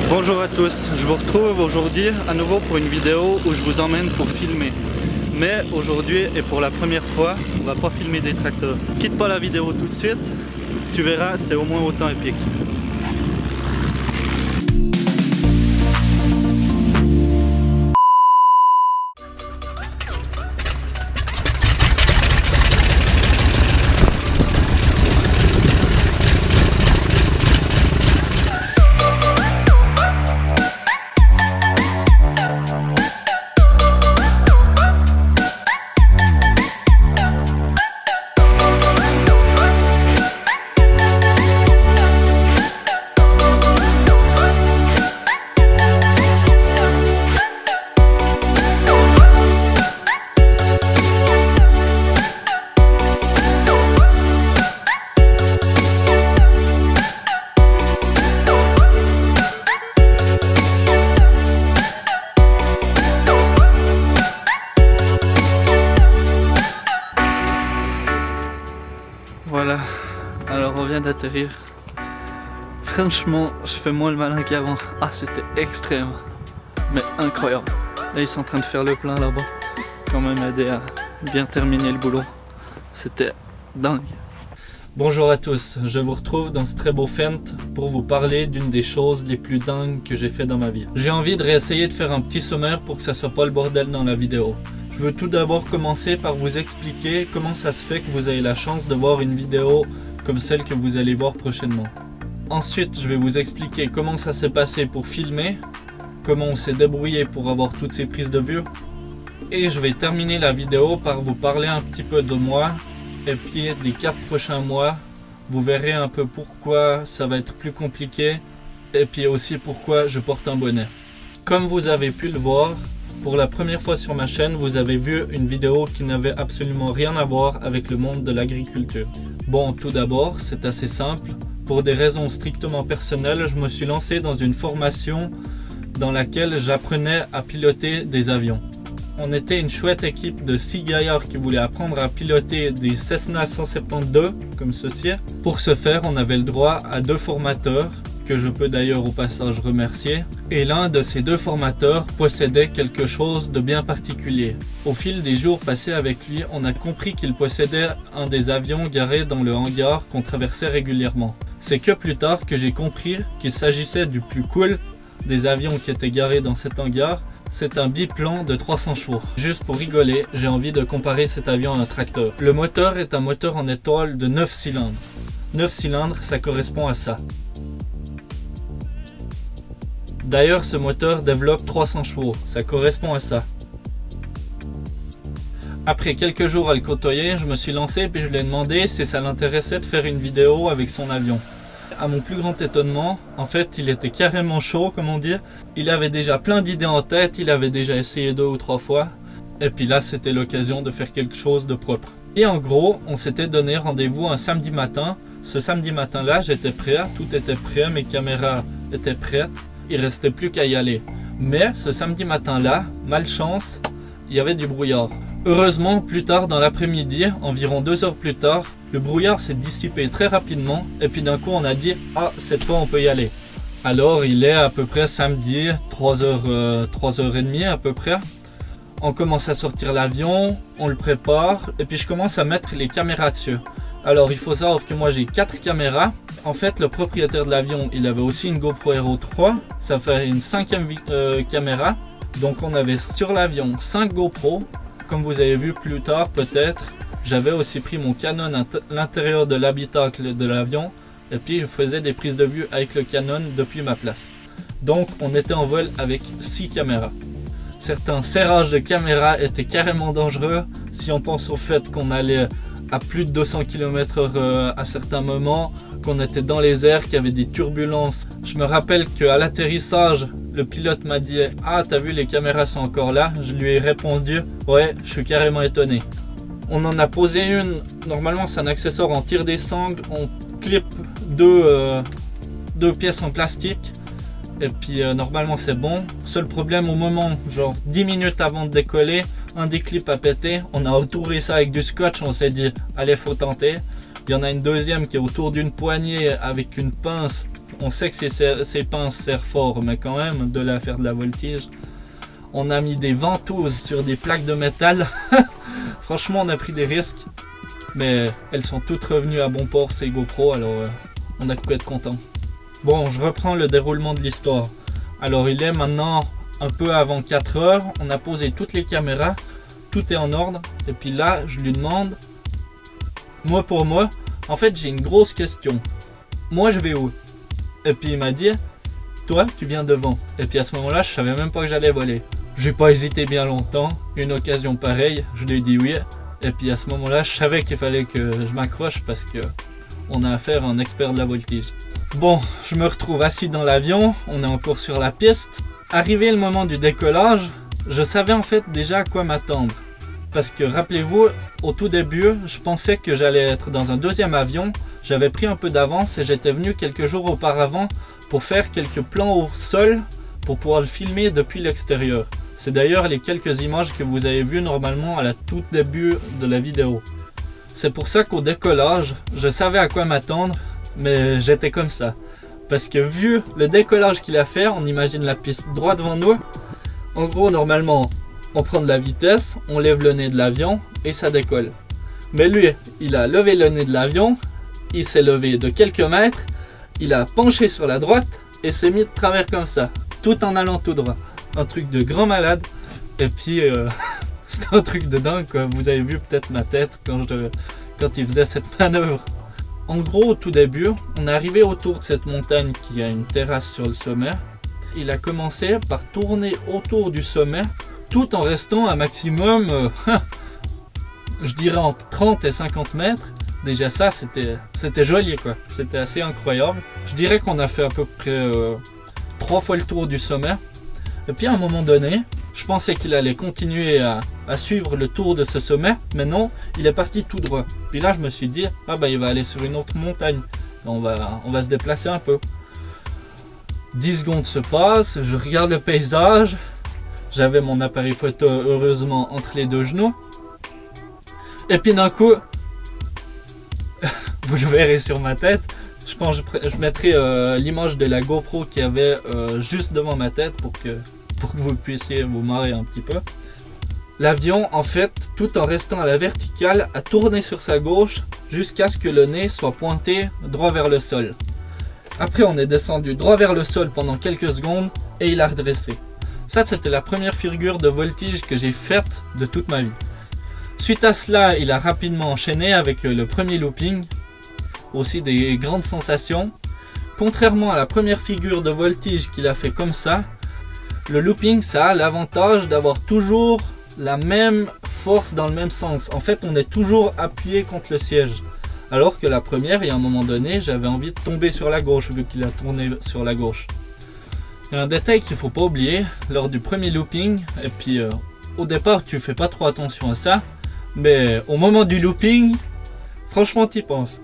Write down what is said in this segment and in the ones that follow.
Bonjour à tous, je vous retrouve aujourd'hui à nouveau pour une vidéo où je vous emmène pour filmer. Mais aujourd'hui et pour la première fois, on va pas filmer des tracteurs. Quitte pas la vidéo tout de suite, tu verras, c'est au moins autant épique. Voilà, alors on vient d'atterrir. Franchement, je fais moins le malin qu'avant. Ah, c'était extrême, mais incroyable. Là, ils sont en train de faire le plein là-bas. Quand même aider à bien terminer le boulot. C'était dingue. Bonjour à tous, je vous retrouve dans ce très beau Fendt pour vous parler d'une des choses les plus dingues que j'ai fait dans ma vie. J'ai envie de réessayer de faire un petit sommaire pour que ça soit pas le bordel dans la vidéo. Je veux tout d'abord commencer par vous expliquer comment ça se fait que vous avez la chance de voir une vidéo comme celle que vous allez voir prochainement. Ensuite, je vais vous expliquer comment ça s'est passé pour filmer, comment on s'est débrouillé pour avoir toutes ces prises de vue. Et je vais terminer la vidéo par vous parler un petit peu de moi. Et puis des 4 prochains mois, vous verrez un peu pourquoi ça va être plus compliqué. Et puis aussi pourquoi je porte un bonnet. Comme vous avez pu le voir, pour la première fois sur ma chaîne, vous avez vu une vidéo qui n'avait absolument rien à voir avec le monde de l'agriculture. Bon, tout d'abord, c'est assez simple. Pour des raisons strictement personnelles, je me suis lancé dans une formation dans laquelle j'apprenais à piloter des avions. On était une chouette équipe de 6 gaillards qui voulaient apprendre à piloter des Cessna 172, comme ceci. Pour ce faire, on avait le droit à 2 formateurs, que je peux d'ailleurs au passage remercier, et l'un de ces 2 formateurs possédait quelque chose de bien particulier. Au fil des jours passés avec lui, on a compris qu'il possédait un des avions garés dans le hangar qu'on traversait régulièrement. C'est que plus tard que j'ai compris qu'il s'agissait du plus cool des avions qui étaient garés dans cet hangar. C'est un biplan de 300 chevaux. Juste pour rigoler, j'ai envie de comparer cet avion à un tracteur. Le moteur est un moteur en étoile de 9 cylindres. 9 cylindres, ça correspond à ça. D'ailleurs, ce moteur développe 300 chevaux, ça correspond à ça. Après quelques jours à le côtoyer, je me suis lancé et je lui ai demandé si ça l'intéressait de faire une vidéo avec son avion. À mon plus grand étonnement, en fait, il était carrément chaud, comme on dit. Il avait déjà plein d'idées en tête, il avait déjà essayé 2 ou 3 fois. Et puis là, c'était l'occasion de faire quelque chose de propre. Et en gros, on s'était donné rendez-vous un samedi matin. Ce samedi matin-là, j'étais prêt, tout était prêt, mes caméras étaient prêtes. Il restait plus qu'à y aller. Mais ce samedi matin-là, malchance, il y avait du brouillard. Heureusement, plus tard dans l'après-midi, environ 2 heures plus tard, le brouillard s'est dissipé très rapidement et puis d'un coup on a dit « Ah, cette fois on peut y aller ». Alors il est à peu près samedi, 3h30 à peu près. On commence à sortir l'avion, on le prépare et puis je commence à mettre les caméras dessus. Alors il faut savoir que moi j'ai 4 caméras. En fait, le propriétaire de l'avion, il avait aussi une GoPro Hero 3. Ça fait une 5e caméra. Donc on avait sur l'avion 5 GoPro. Comme vous avez vu plus tard peut-être, j'avais aussi pris mon Canon à l'intérieur de l'habitacle de l'avion. Et puis je faisais des prises de vue avec le Canon depuis ma place. Donc on était en vol avec 6 caméras. Certains serrages de caméras étaient carrément dangereux. Si on pense au fait qu'on allait à plus de 200 km/h à certains moments, qu'on était dans les airs, qu'il y avait des turbulences. Je me rappelle qu'à l'atterrissage, le pilote m'a dit « Ah, t'as vu, les caméras sont encore là ?» Je lui ai répondu « Ouais, je suis carrément étonné. » On en a posé une, normalement c'est un accessoire en tire des sangles, on clip 2 pièces en plastique et puis normalement c'est bon. Seul problème, au moment, genre 10 minutes avant de décoller, un des clips a pété, on a entouré ça avec du scotch, on s'est dit allez, faut tenter. Il y en a une deuxième qui est autour d'une poignée avec une pince On sait que ces pinces servent fort, mais quand même, de là à faire de la voltige. On a mis des ventouses sur des plaques de métal. Franchement, on a pris des risques. Mais elles sont toutes revenues à bon port, ces GoPro, alors on a de quoi être content. Bon, je reprends le déroulement de l'histoire. Alors, il est maintenant un peu avant 4 heures. On a posé toutes les caméras. Tout est en ordre. Et puis là, je lui demande, moi pour moi, en fait, j'ai une grosse question. Moi, je vais où? Et puis il m'a dit, toi, tu viens devant. Et puis à ce moment-là, je savais même pas que j'allais voler. J'ai pas hésité bien longtemps. Une occasion pareille, je lui ai dit oui. Et puis à ce moment-là, je savais qu'il fallait que je m'accroche parce que on a affaire à un expert de la voltige. Bon, je me retrouve assis dans l'avion. On est encore sur la piste. Arrivé le moment du décollage, je savais en fait déjà à quoi m'attendre. Parce que rappelez-vous, au tout début, je pensais que j'allais être dans un deuxième avion. J'avais pris un peu d'avance et j'étais venu quelques jours auparavant pour faire quelques plans au sol pour pouvoir le filmer depuis l'extérieur. C'est d'ailleurs les quelques images que vous avez vues normalement à la tout début de la vidéo. C'est pour ça qu'au décollage, je savais à quoi m'attendre, mais j'étais comme ça. Parce que vu le décollage qu'il a fait, on imagine la piste droit devant nous. En gros, normalement, on prend de la vitesse, on lève le nez de l'avion et ça décolle. Mais lui, il a levé le nez de l'avion, il s'est levé de quelques mètres, il a penché sur la droite et s'est mis de travers comme ça, tout en allant tout droit. Un truc de grand malade. Et puis, c'est un truc de dingue, quoi. Vous avez vu peut-être ma tête quand il faisait cette manœuvre. En gros, au tout début, on est arrivé autour de cette montagne qui a une terrasse sur le sommet. Il a commencé par tourner autour du sommet, tout en restant à maximum, je dirais entre 30 et 50 mètres. Déjà ça, c'était joli, quoi. C'était assez incroyable. Je dirais qu'on a fait à peu près 3 fois le tour du sommet. Et puis à un moment donné, je pensais qu'il allait continuer à suivre le tour de ce sommet, mais non, il est parti tout droit. Puis là, je me suis dit, ah bah il va aller sur une autre montagne. On va se déplacer un peu. 10 secondes se passent, je regarde le paysage. J'avais mon appareil photo heureusement entre les deux genoux. Et puis d'un coup, vous le verrez sur ma tête, je pense que je mettrai l'image de la GoPro qu'il y avait juste devant ma tête pour que vous puissiez vous marrer un petit peu. L'avion, en fait, tout en restant à la verticale, a tourné sur sa gauche jusqu'à ce que le nez soit pointé droit vers le sol. Après, on est descendu droit vers le sol pendant quelques secondes et il a redressé. Ça, c'était la première figure de voltige que j'ai faite de toute ma vie. Suite à cela, il a rapidement enchaîné avec le premier looping. Aussi des grandes sensations. Contrairement à la première figure de voltige qu'il a fait comme ça, le looping, ça a l'avantage d'avoir toujours la même force dans le même sens. En fait, on est toujours appuyé contre le siège. Alors que la première, il y a un moment donné, j'avais envie de tomber sur la gauche vu qu'il a tourné sur la gauche. Il y a un détail qu'il ne faut pas oublier lors du premier looping, et puis au départ tu fais pas trop attention à ça, mais au moment du looping, franchement tu y penses.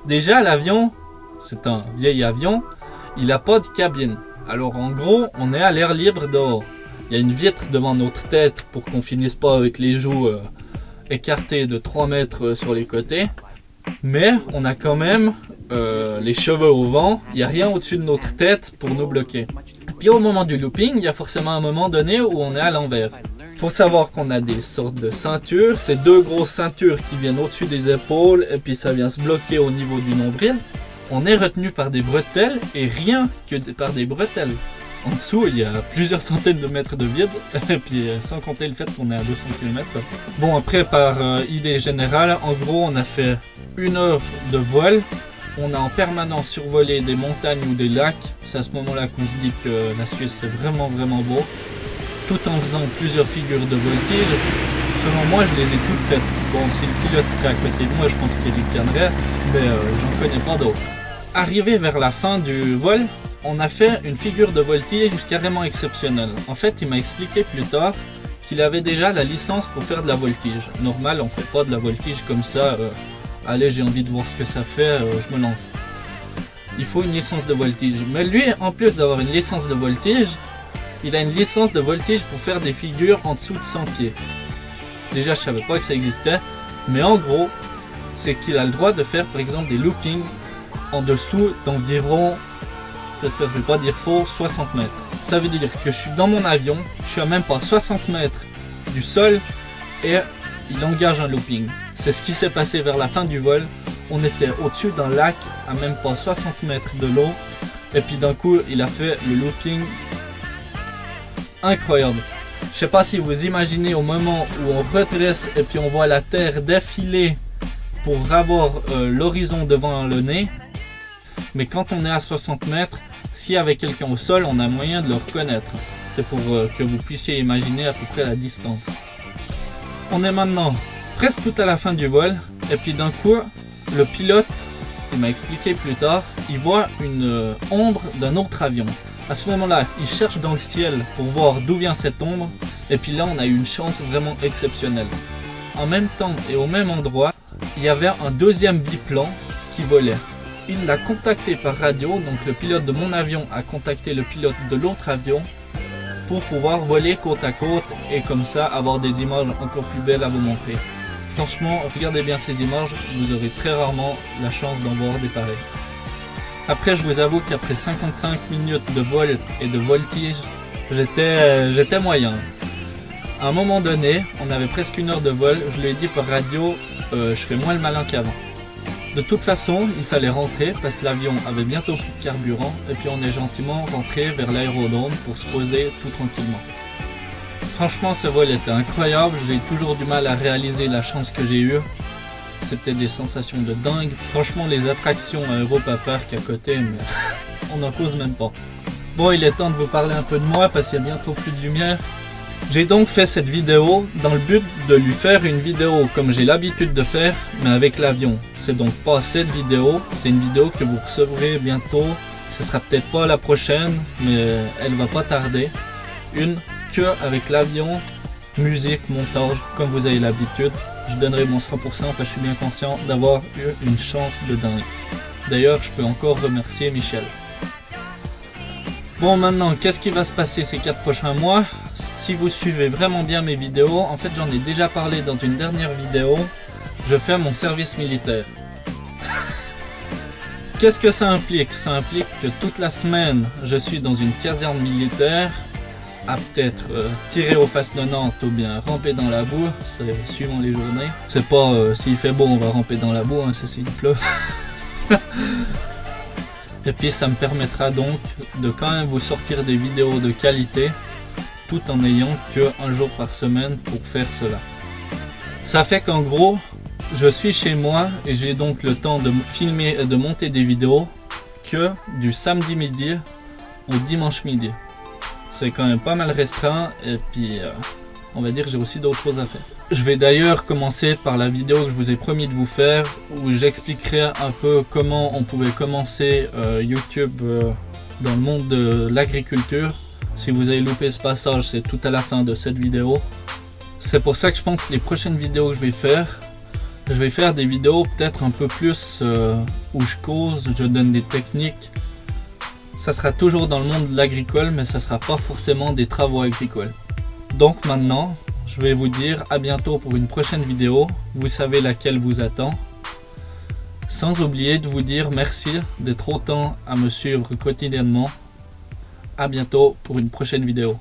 Déjà l'avion, c'est un vieil avion, il n'a pas de cabine. Alors en gros, on est à l'air libre dehors. Il y a une vitre devant notre tête pour qu'on finisse pas avec les joues écartées de 3 mètres sur les côtés. Mais on a quand même les cheveux au vent, il n'y a rien au-dessus de notre tête pour nous bloquer. Puis au moment du looping, il y a forcément un moment donné où on est à l'envers. Il faut savoir qu'on a des sortes de ceintures, c'est 2 grosses ceintures qui viennent au-dessus des épaules et puis ça vient se bloquer au niveau du nombril. On est retenu par des bretelles et rien que par des bretelles. En dessous, il y a plusieurs centaines de mètres de vide, et puis sans compter le fait qu'on est à 200 km. Bon, après, par idée générale, en gros, on a fait 1 heure de vol. On a en permanence survolé des montagnes ou des lacs. C'est à ce moment-là qu'on se dit que la Suisse, c'est vraiment beau. Tout en faisant plusieurs figures de voltige. Selon moi, je les ai toutes faites. Bon, si le pilote serait à côté de moi, je pense qu'il y tiendrait, mais j'en connais pas d'autres. Arrivé vers la fin du vol, on a fait une figure de voltige carrément exceptionnelle. En fait, il m'a expliqué plus tard qu'il avait déjà la licence pour faire de la voltige. Normal, on fait pas de la voltige comme ça. Allez, j'ai envie de voir ce que ça fait, je me lance. Il faut une licence de voltige. Mais lui, en plus d'avoir une licence de voltige, il a une licence de voltige pour faire des figures en dessous de 100 pieds. Déjà, je savais pas que ça existait. Mais en gros, c'est qu'il a le droit de faire par exemple des loopings en dessous d'environ j'espère que je ne vais pas dire faux, 60 mètres. Ça veut dire que je suis dans mon avion, je suis à même pas 60 mètres du sol et il engage un looping. C'est ce qui s'est passé vers la fin du vol. On était au-dessus d'un lac à même pas 60 mètres de l'eau et puis d'un coup il a fait le looping incroyable. Je sais pas si vous imaginez au moment où on redresse et puis on voit la terre défiler pour avoir l'horizon devant le nez. Mais quand on est à 60 mètres, s'il y avait quelqu'un au sol, on a moyen de le reconnaître. C'est pour que vous puissiez imaginer à peu près la distance. On est maintenant presque tout à la fin du vol. Et puis d'un coup, le pilote, il m'a expliqué plus tard, il voit une ombre d'un autre avion. À ce moment-là, il cherche dans le ciel pour voir d'où vient cette ombre. Et puis là, on a eu une chance vraiment exceptionnelle. En même temps et au même endroit, il y avait un deuxième biplan qui volait. Il l'a contacté par radio, donc le pilote de mon avion a contacté le pilote de l'autre avion pour pouvoir voler côte à côte et comme ça avoir des images encore plus belles à vous montrer. Franchement, regardez bien ces images, vous aurez très rarement la chance d'en voir des pareilles. Après, je vous avoue qu'après 55 minutes de vol et de voltige, j'étais moyen. À un moment donné, on avait presque une heure de vol, je lui ai dit par radio, je fais moins le malin qu'avant. De toute façon, il fallait rentrer parce que l'avion avait bientôt plus de carburant et puis on est gentiment rentré vers l'aérodrome pour se poser tout tranquillement. Franchement, ce vol était incroyable, j'ai toujours du mal à réaliser la chance que j'ai eue. C'était des sensations de dingue. Franchement, les attractions à Europa Park à côté, mais on n'en cause même pas. Bon, il est temps de vous parler un peu de moi parce qu'il y a bientôt plus de lumière. J'ai donc fait cette vidéo dans le but de lui faire une vidéo comme j'ai l'habitude de faire, mais avec l'avion. C'est donc pas cette vidéo, c'est une vidéo que vous recevrez bientôt. Ce sera peut-être pas la prochaine, mais elle va pas tarder. Une que avec l'avion, musique, montage, comme vous avez l'habitude. Je donnerai mon 100% parce que je suis bien conscient d'avoir eu une chance de dingue. D'ailleurs, je peux encore remercier Michel. Bon, maintenant, qu'est-ce qui va se passer ces 4 prochains mois? Si vous suivez vraiment bien mes vidéos, en fait j'en ai déjà parlé dans une dernière vidéo, je fais mon service militaire. Qu'est-ce que ça implique? Ça implique que toute la semaine, je suis dans une caserne militaire, à peut-être tirer aux faces de Nantes ou bien ramper dans la boue, c'est suivant les journées. C'est pas s'il fait beau on va ramper dans la boue, hein, c'est s'il pleut. Et puis ça me permettra donc de quand même vous sortir des vidéos de qualité tout en n'ayant qu'un jour par semaine pour faire cela. Ça fait qu'en gros, je suis chez moi et j'ai donc le temps de filmer et de monter des vidéos que du samedi midi au dimanche midi. C'est quand même pas mal restreint et puis on va dire que j'ai aussi d'autres choses à faire. Je vais d'ailleurs commencer par la vidéo que je vous ai promis de vous faire où j'expliquerai un peu comment on pouvait commencer YouTube dans le monde de l'agriculture. Si vous avez loupé ce passage, c'est tout à la fin de cette vidéo. C'est pour ça que je pense que les prochaines vidéos que je vais faire des vidéos peut-être un peu plus où je cause, je donne des techniques. Ça sera toujours dans le monde de l'agricole, mais ça sera pas forcément des travaux agricoles. Donc maintenant, je vais vous dire à bientôt pour une prochaine vidéo. Vous savez laquelle vous attend. Sans oublier de vous dire merci d'être autant à me suivre quotidiennement. À bientôt pour une prochaine vidéo.